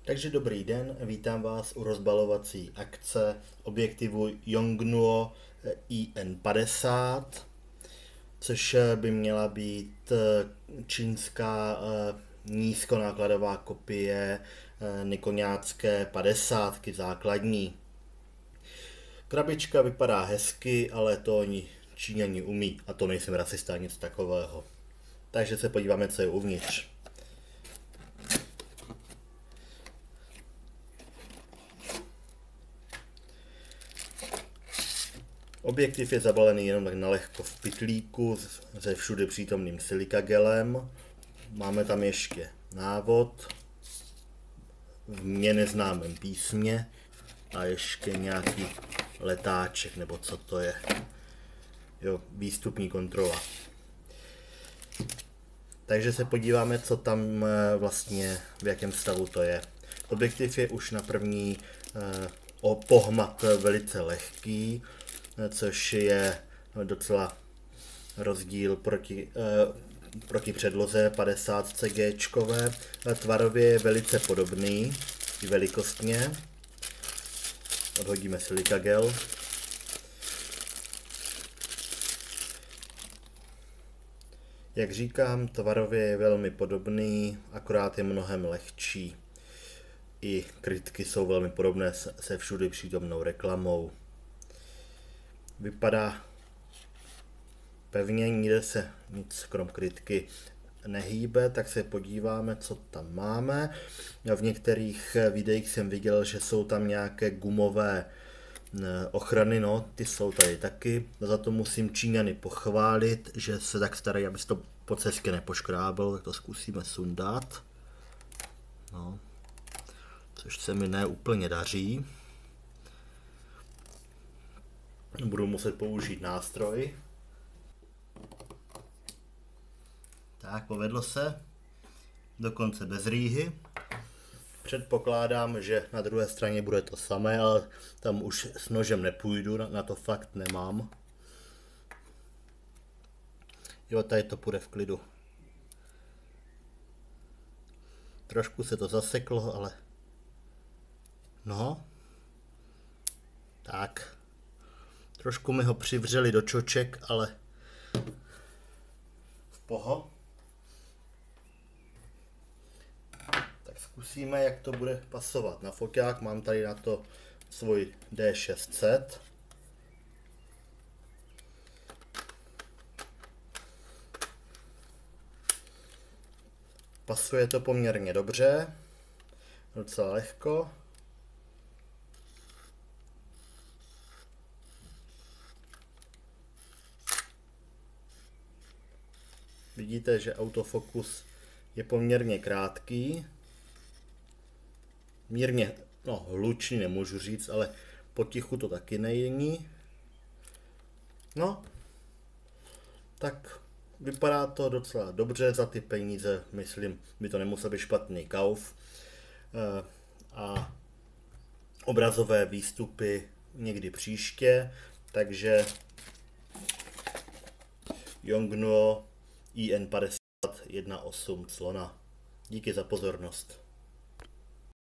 Takže dobrý den, vítám vás u rozbalovací akce objektivu Yongnuo IN50, což by měla být čínská nízkonákladová kopie nikoňácké 50 základní. Krabička vypadá hezky, ale to oni Číňani umí a to nejsem rasista, nic takového. Takže se podíváme, co je uvnitř. Objektiv je zabalený jenom tak nalehko v pytlíku se všude přítomným silikagelem. Máme tam ještě návod v mně neznámém písmě a ještě nějaký letáček, nebo co to je. Jo, výstupní kontrola. Takže se podíváme, co tam vlastně, v jakém stavu to je. Objektiv je už na první pohmat velice lehký, což je docela rozdíl proti předloze 50 CG. Tvarově je velice podobný, i velikostně. Odhodíme silikagel. Jak říkám, tvarově je velmi podobný, akorát je mnohem lehčí. I krytky jsou velmi podobné se všudy přítomnou reklamou. Vypadá pevně, nikde se nic krom krytky nehýbe, tak se podíváme, co tam máme. V některých videích jsem viděl, že jsou tam nějaké gumové ochrany, no, ty jsou tady taky. Za to musím Číňany pochválit, že se tak starají, aby se to po cestě nepoškrábalo, tak to zkusíme sundat. No, což se mi ne úplně daří. Budu muset použít nástroj. Tak, povedlo se. Dokonce bez rýhy. Předpokládám, že na druhé straně bude to samé, ale tam už s nožem nepůjdu, na to fakt nemám. Jo, tady to půjde v klidu. Trošku se to zaseklo, ale... No. Tak. Trošku mi ho přivřeli do čoček, ale... v poho. Tak zkusíme, jak to bude pasovat na foťák. Mám tady na to svůj D600. Pasuje to poměrně dobře, docela lehko. Vidíte, že autofokus je poměrně krátký. Mírně, no hlučný nemůžu říct, ale potichu to taky není. No, tak vypadá to docela dobře za ty peníze, myslím, by to nemusel být špatný kauf. A obrazové výstupy někdy příště, takže Yongnuo IN50 1.8 clona. Díky za pozornost.